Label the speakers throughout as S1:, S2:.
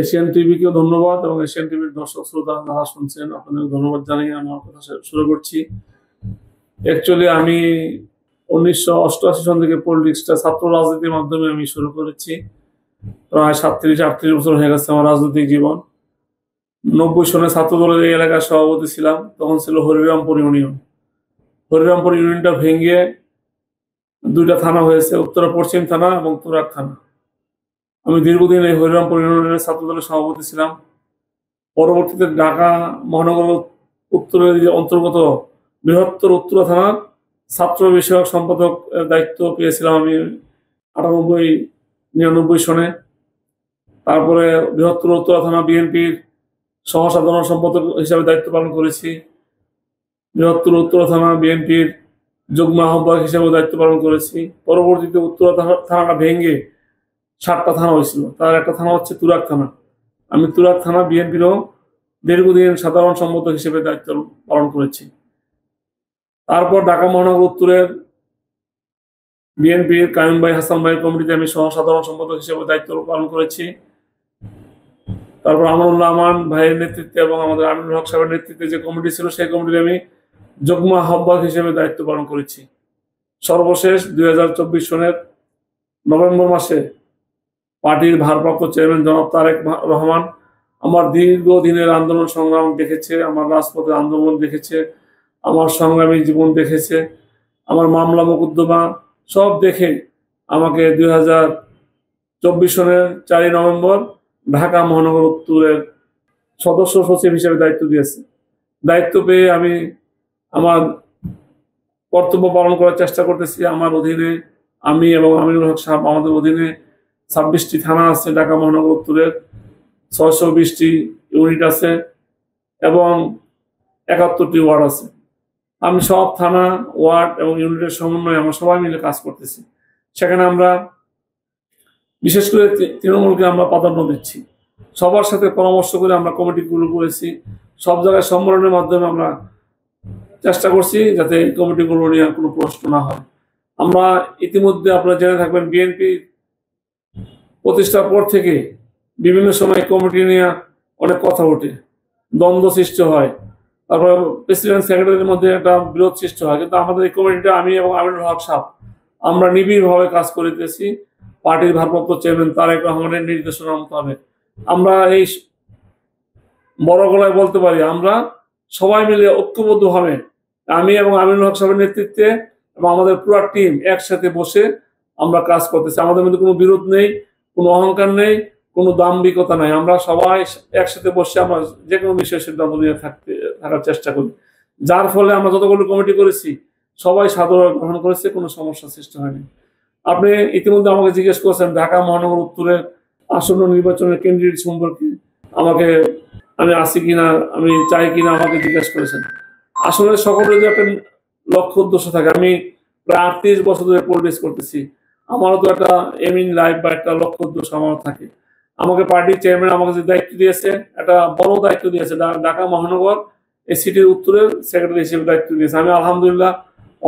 S1: Asian টিভিকেও ধন্যবাদ এবং Asian টিভির দর্শক শ্রোতা যারা শুনছেন আপনাদের ধন্যবাদ জানিয়ে আমার কথা শুরু করছি। অ্যাকচুয়ালি আমি 1988 সন থেকে পলিটিক্সটা ছাত্র রাজনীতির মাধ্যমে আমি শুরু করেছি। প্রায় 37-38 বছর হয়ে গেছে আমার রাজনৈতিক জীবন। 90 সনে ছাত্র দলের এই এলাকার সভাপতি ছিলাম। তখন ছিল হরিরামপুর ইউনিয়ন। হরিরামপুর ইউনিয়নটা ভেঙে দুইটা থানা হয়েছে, উত্তরা পশ্চিম থানা এবং তুরাগ থানা। আমি দীর্ঘদিন এই হরিরামপুর ইউনিয়নের ছাত্র দলের সভাপতি ছিলাম। পরবর্তীতে ঢাকা মহানগর উত্তরের যে অন্তর্গত বৃহত্তর উত্তরা থানার ছাত্র বিষয়ক সম্পাদক দায়িত্ব পেয়েছিলাম আমি 98-99 সনে। তারপরে বৃহত্তর উত্তরা থানা বিএনপির সহসাধারণ সম্পাদক হিসাবে দায়িত্ব পালন করেছি। বৃহত্তর উত্তরা থানা বিএনপির যুগ্ম আহ্বায়ক হিসেবে দায়িত্ব পালন করেছি। পরবর্তীতে উত্তরা থানাটা ভেঙে 7টা থানা হয়েছিল, তার একটা থানা হচ্ছে তুরাগ থানা। আমি তুরাগ থানা বিএনপিরও দীর্ঘদিন সাধারণ সম্পাদক হিসেবে দায়িত্ব পালন করেছি। তারপর ঢাকা মহানগর উত্তরের বিএনপির কায়ুম ভাই হাসান ভাই কমিটিতে আমি সহসাধারণ সম্পাদক হিসেবে দায়িত্ব পালন করেছি। তারপর আমানুল্লাহ আমান ভাইয়ের নেতৃত্বে এবং আমাদের আমিনুল হক সাহেবের নেতৃত্বে যে কমিটি ছিল সেই কমিটিতে আমি যুগ্ম আহ্বায়ক হিসেবে দায়িত্ব পালন করেছি। সর্বশেষ 2024 সনের নভেম্বর মাসে পার্টির ভারপ্রাপ্ত চেয়ারম্যান জনাব তারেক রহমান আমার দীর্ঘদিনের আন্দোলন সংগ্রাম দেখেছে, আমার রাজপথের আন্দোলন দেখেছে, আমার সংগ্রামী জীবন দেখেছে, আমার মামলা মোকদ্দমা সব দেখে আমাকে 2024 সনের 4 নভেম্বর ঢাকা মহানগর উত্তরের সদস্য সচিব হিসেবে দায়িত্ব দিয়েছে। দায়িত্ব পেয়ে আমি আমার কর্তব্য পালন করার চেষ্টা করতেছি। আমার অধীনে আমি এবং আমিনুল হক সাহেব, আমাদের অধীনে 26টি থানা আছে ঢাকা মহানগর উত্তরের, 620টি ইউনিট আছে এবং 71টি ওয়ার্ড আছে। আমি সব থানা, ওয়ার্ড এবং ইউনিটের সমন্বয়ে আমরা সবাই মিলে কাজ করতেছি। সেখানে আমরা বিশেষ করে তৃণমূলকে আমরা প্রাধান্য দিচ্ছি। সবার সাথে পরামর্শ করে আমরা কমিটিগুলো করেছি। সব জায়গায় সম্মেলনের মাধ্যমে আমরা চেষ্টা করছি যাতে এই কমিটিগুলো নিয়ে কোনো প্রশ্ন না হয়। আমরা ইতিমধ্যে আপনারা জেনে থাকবেন বিএনপি প্রতিষ্ঠার পর থেকে বিভিন্ন সময় কমিটি নিয়ে অনেক কথা ওঠে, দ্বন্দ্ব সৃষ্টি হয়, তারপর প্রেসিডেন্ট সেক্রেটারির মধ্যে একটা বিরোধ সৃষ্টি হয়। কিন্তু আমাদের এই কমিটিটা আমি এবং আমিনুল হক সাহেব আমরা নিবিড়ভাবে কাজ করিতেছি পার্টির ভারপ্রাপ্ত চেয়ারম্যান তারেক রহমানের নির্দেশনা মোতাবেক। আমরা এই বড় গলায় বলতে পারি আমরা সবাই মিলে ঐক্যবদ্ধভাবে আমি এবং আমিনুল হক সাহেবের নেতৃত্বে এবং আমাদের পুরো টিম একসাথে বসে আমরা কাজ করতেছি। আমাদের মধ্যে কোনো বিরোধ নেই, কোনো অহংকার নেই, কোনো দাম্ভিকতা নাই। আমরা সবাই একসাথে বসে আমরা যে কোনো বিষয়ে সিদ্ধান্ত নিয়ে থাকার চেষ্টা করি, যার ফলে আমরা যতগুলো কমিটি করেছি সবাই সাধারণ গ্রহণ করেছে, কোনো সমস্যা সৃষ্টি হয়নি। আপনি ইতিমধ্যে আমাকে জিজ্ঞেস করেছেন ঢাকা মহানগর উত্তরের আসন্ন নির্বাচনের ক্যান্ডিডেট সম্পর্কে আমি আছি কিনা, আমি চাই কিনা আমাকে জিজ্ঞেস করেছেন। আসলে সকলের যে একটা লক্ষ্য উদ্দেশ্য থাকে। আমি প্রায় 38 বছর ধরে পলিটিক্স করতেছি, আমারও তো একটা এম ইন লাইফ বা একটা লক্ষ্য উদ্দেশ্য আমার থাকে। আমাকে পার্টির চেয়ারম্যান আমাকে যে দায়িত্ব দিয়েছে, একটা বড় দায়িত্ব দিয়েছে, ঢাকা মহানগর এই সিটির উত্তরের সেক্রেটারি হিসেবে দায়িত্ব দিয়েছে। আমি আলহামদুলিল্লাহ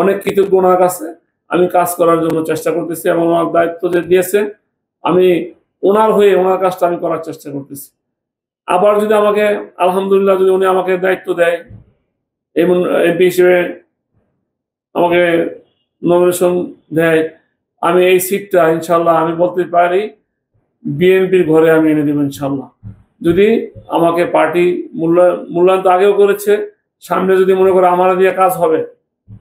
S1: অনেক কৃতজ্ঞ ওনার কাছে। আমি কাজ করার জন্য চেষ্টা করতেছি এবং ওনার দায়িত্ব যে দিয়েছে আমি ওনার হয়ে ওনার কাজটা আমি করার চেষ্টা করতেছি। আবার যদি আমাকে আলহামদুলিল্লাহ যদি উনি আমাকে দায়িত্ব দেয় এবং এমপি হিসেবে আমাকে নমিনেশন দেয়, আমি এই সিটটা ইনশাল্লাহ আমি বলতে পারি বিএনপির ঘরে আমি এনে দেবো ইনশাল্লাহ। যদি আমাকে পার্টি মূল্যায়ন তো আগেও করেছে, সামনে যদি মনে করে আমার দিয়ে কাজ হবে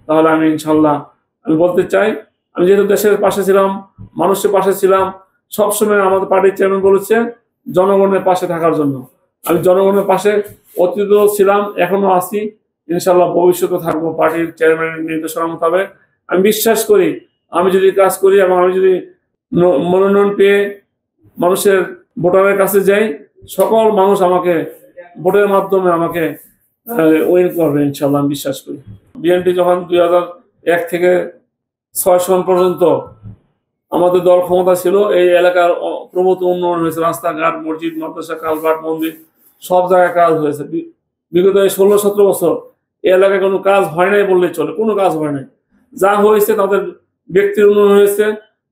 S1: তাহলে আমি ইনশাল্লাহ আমি বলতে চাই আমি যেহেতু দেশের পাশে ছিলাম, মানুষের পাশে ছিলাম, সবসময় আমাদের পার্টির চেয়ারম্যান বলেছে জনগণের পাশে থাকার জন্য। আমি জনগণের পাশে অতীতও ছিলাম, এখনো আছি, ইনশাল্লাহ ভবিষ্যতে থাকবো পার্টির চেয়ারম্যানের নির্দেশনা মোতাবেক। আমি বিশ্বাস করি আমি যদি কাজ করি এবং আমি যদি মনোনয়ন পেয়ে মানুষের ভোটারের কাছে যাই, সকল মানুষ আমাকে ভোটের মাধ্যমে আমাকে উইন করবে ইনশাল্লাহ আমি বিশ্বাস করি। বিএনপি যখন 2001 থেকে 6 সন পর্যন্ত আমাদের দল ক্ষমতা ছিল, এই এলাকার প্রভূত উন্নয়ন হয়েছে, রাস্তাঘাট, মসজিদ, মাদ্রাসা, কালভার্ট, মন্দির সব জায়গায় কাজ হয়েছে। বিগত 16-17 বছর এই এলাকায় কোনো কাজ হয় নাই বললেই চলে, কোনো কাজ হয় নাই। যা হয়েছে তাদের ব্যক্তির উন্নয়ন হয়েছে,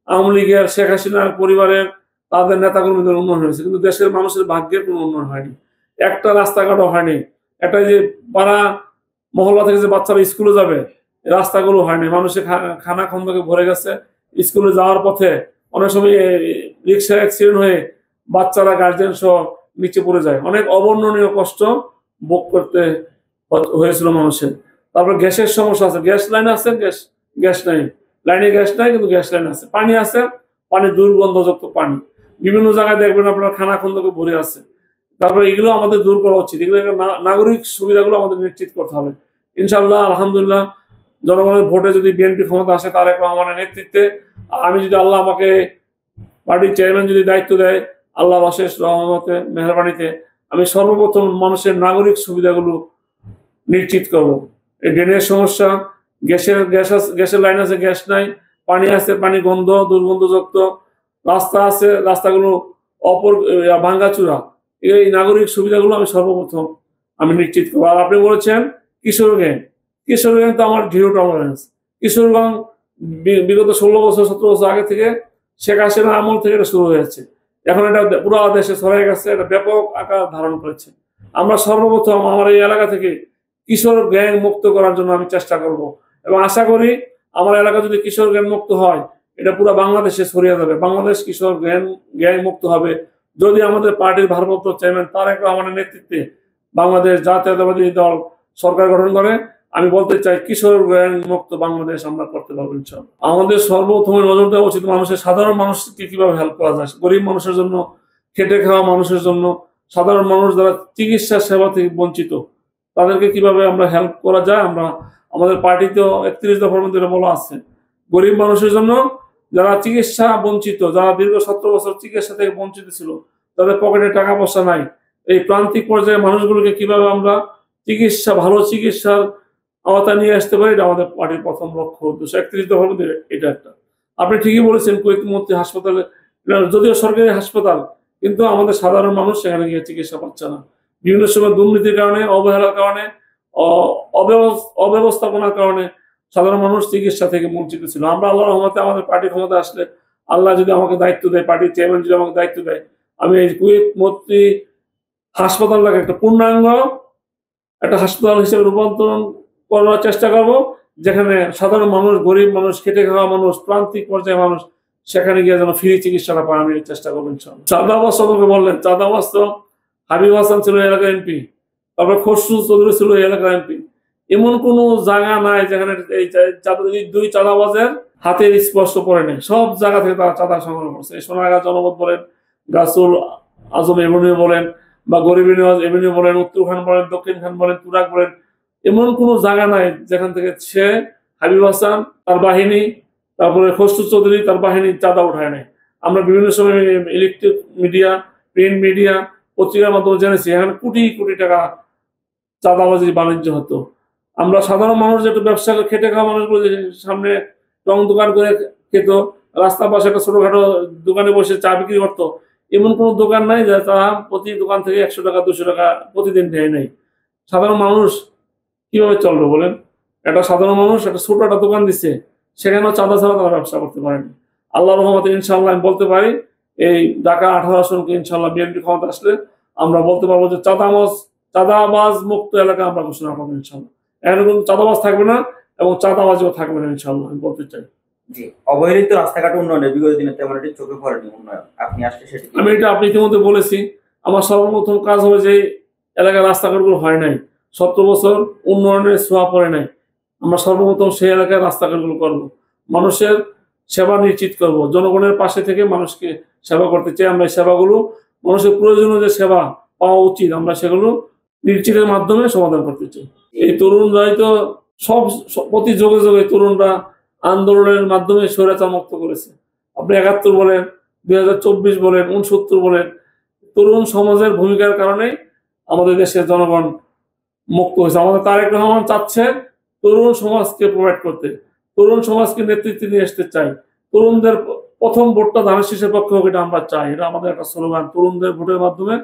S1: আওয়ামী লীগের শেখ হাসিনার পরিবারের, তাদের নেতাকর্মীদের উন্নয়ন হয়েছে, কিন্তু দেশের মানুষের ভাগ্যের কোনো উন্নয়ন হয়নি। একটা রাস্তাঘাটও হয়নি। একটা যে পাড়া মহল্লা থেকে যে বাচ্চারা স্কুলে যাবে, রাস্তাগুলো হয়নি। মানুষের খানা খন্দকে ভরে গেছে। স্কুলে যাওয়ার পথে অনেক সময় রিক্সা অ্যাক্সিডেন্ট হয়ে বাচ্চারা গার্জেন সহ নিচে পড়ে যায়। অনেক অবর্ণনীয় কষ্ট ভোগ করতে হয়েছিল মানুষের। তারপর গ্যাসের সমস্যা আছে, গ্যাস লাইন আছে, গ্যাস নাই, লাইনে গ্যাস নাই কিন্তু গ্যাস লাইন আছে। পানি আছে, পানি দুর্গন্ধযুক্ত পানি। বিভিন্ন জায়গায় দেখবেন আপনার খানা খন্দকে ভরে আছে। তারপরে এগুলো আমাদের দূর করা উচিত। এগুলো নাগরিক সুবিধাগুলো আমাদের নিশ্চিত করতে হবে। ইনশাআল্লাহ, আলহামদুলিল্লাহ, জনগণের ভোটে যদি বিএনপি ক্ষমতা আসে, তারেক রহমানের নেতৃত্বে, আমি যদি আল্লাহ আমাকে পার্টির চেয়ারম্যান যদি দায়িত্ব দেয়, আল্লাহর অশেষ রহমতে মেহরবানিতে, আমি সর্বপ্রথম মানুষের নাগরিক সুবিধাগুলো নিশ্চিত করব। এই ড্রেনের সমস্যা, গ্যাসের লাইন আছে, গ্যাস নাই, পানি আছে, পানি গন্ধ দুর্গন্ধযুক্ত, রাস্তা আছে, রাস্তাগুলো ভাঙ্গাচুরা, এই নাগরিক সুবিধাগুলো আমি সর্বপ্রথম নিশ্চিত করবো। আর আপনি বলেছেন কিশোরগঞ্জ তো আমার জিরো টলারেন্স। কিশোরগঞ্জ বিগত 16 বছর 17 বছর আগে থেকে, শেখ হাসিনা আমল থেকে এটা শুরু হয়েছে। এখন এটা পুরো দেশে ছড়িয়ে গেছে, এটা ব্যাপক আকার ধারণ করেছে। আমরা সর্বপ্রথম আমার এই এলাকা থেকে কিশোর গ্যাং মুক্ত করার জন্য আমি চেষ্টা করব, এবং আশা করি আমার এলাকা যদি কিশোর গ্যাং মুক্ত হয়, এটা পুরো বাংলাদেশে ছড়িয়ে যাবে। বাংলাদেশ কিশোর গ্যাং মুক্ত হবে যদি আমাদের পার্টির ভারপ্রাপ্ত চেয়ারম্যান তারেক রহমানের নেতৃত্বে বাংলাদেশ জাতীয়তাবাদী দল সরকার গঠন করে। আমি বলতে চাই, কিশোর গ্যাং মুক্ত বাংলাদেশ আমরা করতে পারবো ইনশাআল্লাহ। আমাদের সর্বপ্রথমে নজর দেওয়া উচিত মানুষের, সাধারণ মানুষকে কিভাবে হেল্প করা যায়, গরিব মানুষের জন্য, খেটে খাওয়া মানুষের জন্য, সাধারণ মানুষ যারা চিকিৎসা সেবা থেকে বঞ্চিত, তাদেরকে কিভাবে আমরা হেল্প করা যায়। আমরা আমাদের পার্টিতেও 31 দফার মধ্যে বলা আছে, গরিব মানুষের জন্য, যারা চিকিৎসা বঞ্চিত, যারা দীর্ঘ 17 বছর চিকিৎসা থেকে বঞ্চিত ছিল, তাদের পকেটে টাকা পয়সা নাই, এই প্রান্তিক পর্যায়ে মানুষগুলোকে কিভাবে আমরা ভালো চিকিৎসার আওতায় নিয়ে আসতে পারি, এটা আমাদের পার্টির প্রথম লক্ষ্য উদ্দেশ্য। 31 দফার মধ্যে এটা একটা। আপনি ঠিকই বলেছেন, কুয়েতমূর্তি হাসপাতালে, যদিও সরকারি হাসপাতাল, কিন্তু আমাদের সাধারণ মানুষ সেখানে গিয়ে চিকিৎসা পাচ্ছে না। বিভিন্ন সময় দুর্নীতির কারণে, অবহেলার কারণে, অব্যবস্থাপনার কারণে সাধারণ মানুষ চিকিৎসা থেকে বঞ্চিত ছিল। আমরা আল্লাহর রহমতে আমাদের পার্টি ক্ষমতা আসলে, আল্লাহ যদি আমাকে দায়িত্ব দেয়, পার্টির চেয়ারম্যান যদি আমাকে দায়িত্ব দেয়, আমি এই কুয়েতমূর্তি হাসপাতালটাকে একটা পূর্ণাঙ্গ একটা হাসপাতাল হিসেবে রূপান্তরণ করার চেষ্টা করব, যেখানে সাধারণ মানুষ, গরিব মানুষ, খেটে খাওয়া মানুষ, প্রান্তিক পর্যায়ে মানুষ সেখানে গিয়ে যেন ফ্রি চিকিৎসাটা পায়, আমি চেষ্টা করবো ইনশাআল্লাহ। চাঁদাবাজ সম্পর্কে বললেন, চাঁদাবাজ তো হাবিব হাসান ছিল এলাকার এমপি, তারপরে খসরু চৌধুরী ছিল এলাকার এমপি। এমন কোন জায়গা নাই যেখানে এই দুই চাঁদাবাজের হাতের স্পর্শ পড়ে নেই। সব জায়গা থেকে তারা চাঁদা সংগ্রহ করছে। সোনারগাঁ জনপদ বলেন, গাছুল আজম এভিনিউ বলেন, বা গরিব এভিনিউ বলেন, উত্তর খান বলেন, দক্ষিণ খান বলেন, তুরাক বলেন, এমন কোন জায়গা নাই যেখান থেকে সে, হাবিব হাসান, তার বাহিনী, তারপরে খসরু চৌধুরী, তার বাহিনী চাঁদা উঠায় নেয়। আমরা বিভিন্ন সময় ইলেকট্রিক মিডিয়া, প্রিন্ট মিডিয়া, পত্রিকার মাধ্যমে জেনেছি এখানে কোটি কোটি টাকা চাঁদাবাজি বাণিজ্য হতো। আমরা সাধারণ মানুষ, যেটা ব্যবসা খেটে খাওয়া মানুষগুলো সামনে রং দোকান করে খেত, রাস্তার পাশে একটা ছোটখাটো দোকানে বসে চা বিক্রি করতো, এমন কোনো দোকান নাই যে তারা প্রতি দোকান থেকে 100 টাকা 200 টাকা প্রতিদিন নেয় নাই। সাধারণ মানুষ কিভাবে চলবে বলেন? একটা সাধারণ মানুষ একটা ছোট একটা দোকান দিচ্ছে, সেখানেও চাঁদা ছাড়া তারা ব্যবসা করতে পারেনি। আল্লাহ রহমতে ইনশাআল্লাহ আমি বলতে পারি, এই ঢাকা 18 আসনকে ইনশাআল্লাহ বিএনপি ক্ষমতা আসলে আমরা বলতে পারবো যে চাঁদাবাজ মুক্ত এলাকা আমরা ঘোষণা করবো ইনশাআল্লাহ। এখানে কোনো চাঁদাবাজ থাকবে না এবং চাঁদাবাজিও থাকবে না ইনশাআল্লাহ, আমি বলতে চাই।
S2: জি, অবহেলিত রাস্তাঘাট উন্নয়নে বিগত দিনে তেমন একটি চোখে পড়েনি উন্নয়ন। আপনি আসলে সেটা
S1: আমি এটা আপনি ইতিমধ্যে বলেছি, আমার সর্বপ্রথম কাজ হবে যে এলাকার রাস্তাঘাটগুলো হয় নাই, 17 বছর উন্নয়নের ছোঁয়া পড়ে নাই, আমরা সর্বপ্রথম সেই এলাকার রাস্তাঘাটগুলো করব, মানুষের সেবা নিশ্চিত করব, জনগণের পাশে থেকে মানুষকে সেবা করতে চাই। আমরা এই সেবাগুলো, মানুষের প্রয়োজনীয় যে সেবা পাওয়া উচিত, আমরা সেগুলো নিশ্চিতের মাধ্যমে সমাধান করতে চাই। এই তরুণরাই তো প্রতি যোগে যোগে তরুণরা আন্দোলনের মাধ্যমে স্বৈরাচার মুক্ত করেছে। আপনি 71 বলেন, 2024 বলেন, 69 বলেন, তরুণ সমাজের ভূমিকার কারণে আমাদের দেশের জনগণ মুক্ত হয়েছে। আমাদের তারেক রহমান চাচ্ছে তরুণ সমাজকে প্রোভাইড করতে, তরুণ সমাজকে নেতৃত্বে নিয়ে আসতে চাই। তরুণদের প্রথম ভোটটা ধানের শীষের পক্ষে হোক, এটা আমরা চাই। এটা আমাদের একটা স্লোগান। তরুণদের ভোটের মাধ্যমে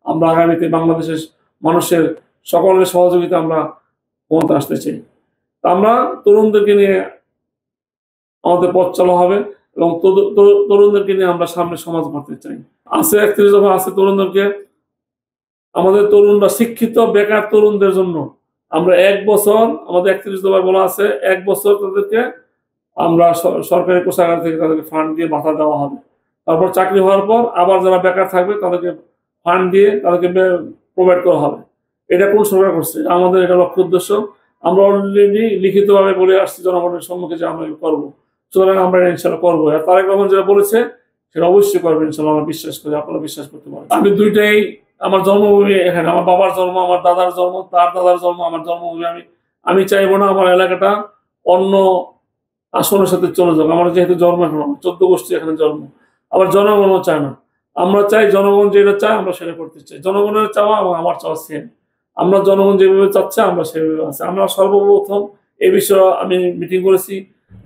S1: আমরা আগামীতে বাংলাদেশের মানুষের সকলের সহযোগিতা আমরা ক্ষমতা আসতে চাই। আমরা তরুণদেরকে নিয়ে আমাদের পথ চলা হবে। এবং তরুণদেরকে নিয়ে আমরা সামনে সমাজ গড়তে চাই। আছে 31 দফা আছে তরুণদেরকে, আমাদের তরুণরা শিক্ষিত বেকার তরুণদের জন্য আমরা 1 বছর, আমাদের 31 দফায় বলা আছে 1 বছর তাদেরকে আমরা সরকারি কোষাগার থেকে তাদেরকে ফান্ড দিয়ে ভাতা দেওয়া হবে। তারপর চাকরি হওয়ার পর আবার যারা বেকার থাকবে তাদেরকে ফান্ড দিয়ে তাদেরকে প্রোভাইড করা হবে। এটা কোন সরকার করছে? আমাদের এটা লক্ষ্য উদ্দেশ্য। আমরা অলরেডি লিখিতভাবে বলে আসছি জনগণের সম্মুখে যে আমরা করবো, সুতরাং আমরা ইনশাল্লাহ করবো। আর তারেক রহমান যেটা বলেছে সেটা অবশ্যই করবে ইনশাল্লাহ, আমরা বিশ্বাস করি, আপনারা বিশ্বাস করতে পারেন। আমি দুইটাই, আমার জন্মভূমি এখানে, আমার বাবার জন্ম, আমার দাদার জন্ম, তার দাদার জন্ম, আমার জন্মভূমি। আমি চাইবো না আমার এলাকাটা অন্য আসনের সাথে চলে যাবে। আমার যেহেতু জন্ম এখন 14 গোষ্ঠী এখানে জন্ম, আবার জনগণও চায় না। আমরা চাই জনগণ যেটা চায় আমরা সেটা করতে চাই। জনগণের চাওয়া এবং আমার চাওয়া সেম। আমরা জনগণ যেভাবে চাচ্ছে আমরা সেভাবে আছি। আমরা সর্বপ্রথম এই বিষয়ে আমি মিটিং করেছি,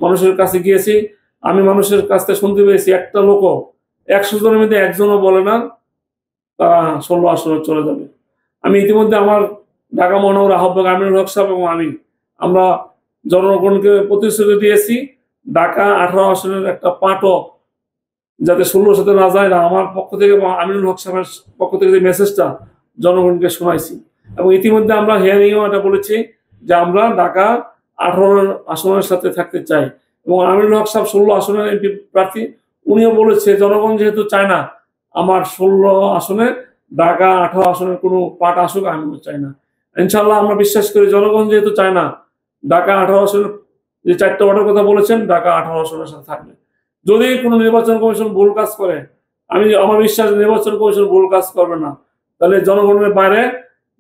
S1: মানুষের কাছে গিয়েছি। আমি মানুষের কাছ থেকে শুনতে পেয়েছি একটা লোকও 100 জনের মধ্যে একজনও বলে না তারা 16 আসনে চলে যাবে। আমি ইতিমধ্যে আমার ঢাকা মহানগর আহ্বায়ক আমিনুল হক সাহেব এবং আমরা জনগণকে প্রতিশ্রুতি দিয়েছি ঢাকা 18 আসনের একটা পাটও যাতে 16 সাথে না যায়, না আমার পক্ষ থেকে এবং আমিনুল হক সাহেবের পক্ষ থেকে যে মেসেজটা জনগণকে শোনাইছি। এবং ইতিমধ্যে আমরা হিয়ারিংও এটা বলেছি যে আমরা ঢাকা 18 আসনের সাথে থাকতে চাই। এবং আমিনুল হক সাহেব 16 আসনের এমপি প্রার্থী, উনিও বলেছে জনগণ যেহেতু চায় না আমার 16 আসনে ঢাকা 18 আসনের কোনো পাট আসুক, আমিও চাই না। ইনশাল্লাহ আমরা বিশ্বাস করি জনগণ যেহেতু চায় না ঢাকা 18 আসনের যে 4টা ওয়ার্ডের কথা বলেছেন ঢাকা 18 আসনের সাথে থাকবে। যদি কোনো নির্বাচন কমিশন ভুল কাজ করে, আমার বিশ্বাস নির্বাচন কমিশন ভুল কাজ করবে না, তাহলে জনগণের বাইরে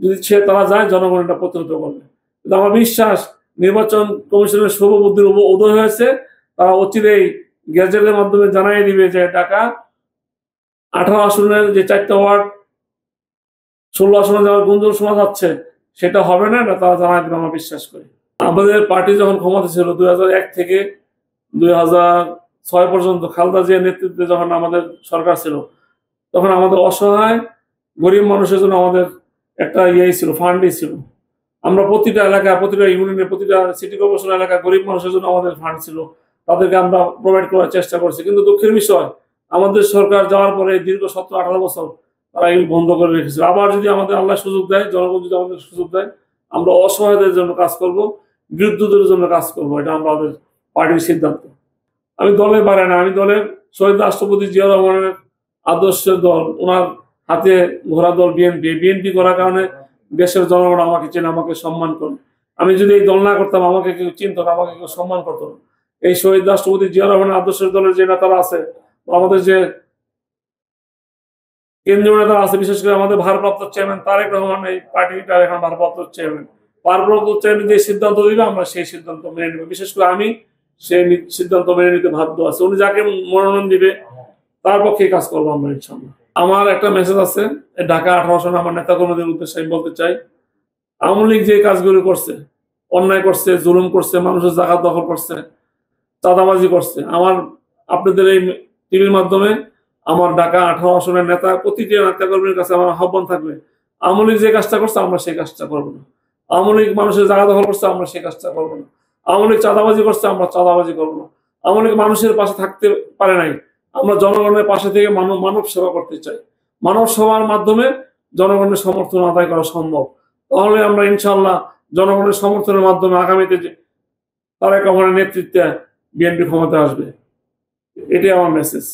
S1: যদি তারা যায় জনগণ এটা প্রতিহত করবে। কিন্তু আমার বিশ্বাস নির্বাচন কমিশনের শুভ বুদ্ধির উদয় হয়েছে, তারা অচিরেই গ্যাজেটের মাধ্যমে জানাই দিবে যে ঢাকা 18 আসনের যে 4টা ওয়ার্ড 16 আসনে যাওয়ার গুঞ্জন শোনা যাচ্ছে সেটা হবে না, এটা তারা জানাই দেবে আমরা বিশ্বাস করি। আমাদের পার্টি যখন ক্ষমতা ছিল 2001 থেকে 2006 পর্যন্ত, খালেদা জিয়ার নেতৃত্বে যখন আমাদের সরকার ছিল, তখন আমাদের অসহায় গরিব মানুষের জন্য আমাদের একটা ছিল, ফান্ডই ছিল। আমরা প্রতিটা এলাকা, প্রতিটা ইউনিয়নের, প্রতিটা সিটি কর্পোরেশন এলাকা গরিব মানুষের জন্য আমাদের ফান্ড ছিল, তাদেরকে আমরা প্রোভাইড করার চেষ্টা করছি। কিন্তু দুঃখের বিষয় আমাদের সরকার যাওয়ার পরে দীর্ঘ 17-18 বছর তারা এগুলো বন্ধ করে রেখেছিল। আবার যদি আমাদের আল্লাহ সুযোগ দেয়, জনগণ যদি আমাদের সুযোগ দেয়, আমরা অসহায়দের জন্য কাজ করব, বিরুদ্ধদের জন্য কাজ করব। এটা আমাদের পার্টির সিদ্ধান্ত। আমি দলের বাইরে না, আমি দলের শহীদ রাষ্ট্রপতি জিয়া রহমানের আদর্শের দল, ওনার হাতে ঘোরা দল বিএনপি করার কারণে দেশের জনগণ আমাকে চেনে, আমাকে সম্মান করে। আমি যদি এই দল না করতাম আমাকে কেউ চিনত না, আমাকে কেউ সম্মান করতো না। এই শহীদ রাষ্ট্রপতি জিয়া রহমানের আদর্শের দলের যে নেতারা আছে, আমাদের যে কেন্দ্রীয় নেতারা আছে, বিশেষ করে আমাদের ভারপ্রাপ্ত চেয়ারম্যান তারেক রহমান, এই পার্টিটার এখন ভারপ্রাপ্ত চেয়ারম্যান, যে সিদ্ধান্ত দিবে আমরা সেই সিদ্ধান্ত মেনে নেব। বিশেষ করে আমি সেই সিদ্ধান্ত মেনে নিতে বাধ্য আছে। উনি যাকে মনোনয়ন দিবে তার পক্ষে কাজ করবো আমরা ইনশাল্লাহ। আমার একটা মেসেজ আছে ঢাকা 18 আসনে আমার নেতা কর্মীদের উদ্দেশ্যে আমি বলতে চাই, আওয়ামী লীগ যে কাজগুলো করছে, অন্যায় করছে, জুলুম করছে, মানুষের জায়গা দখল করছে, চাঁদাবাজি করছে, আপনাদের এই টিভির মাধ্যমে আমার ঢাকা 18 আসনের নেতা, প্রতিটি নেতা কর্মীর কাছে আমার আহ্বান থাকবে, আওয়ামী লীগ যে কাজটা করছে আমরা সেই কাজটা করবো না। আওয়ামী লীগ মানুষের জায়গা দখল করছে আমরা সেই কাজটা করবো না। আওয়ামী লীগ চাঁদাবাজি করছে আমরা চাঁদাবাজি করবো না। আওয়ামী লীগ মানুষের পাশে থাকতে পারে নাই, আমরা জনগণের পাশে থেকে মানব সেবা করতে চাই। মানব সেবার মাধ্যমে জনগণের সমর্থন আদায় করা সম্ভব। তাহলে আমরা ইনশাল্লাহ জনগণের সমর্থনের মাধ্যমে আগামীতে তারেক রহমানের নেতৃত্বে বিএনপি ক্ষমতা আসবে। এটাই আমার মেসেজ।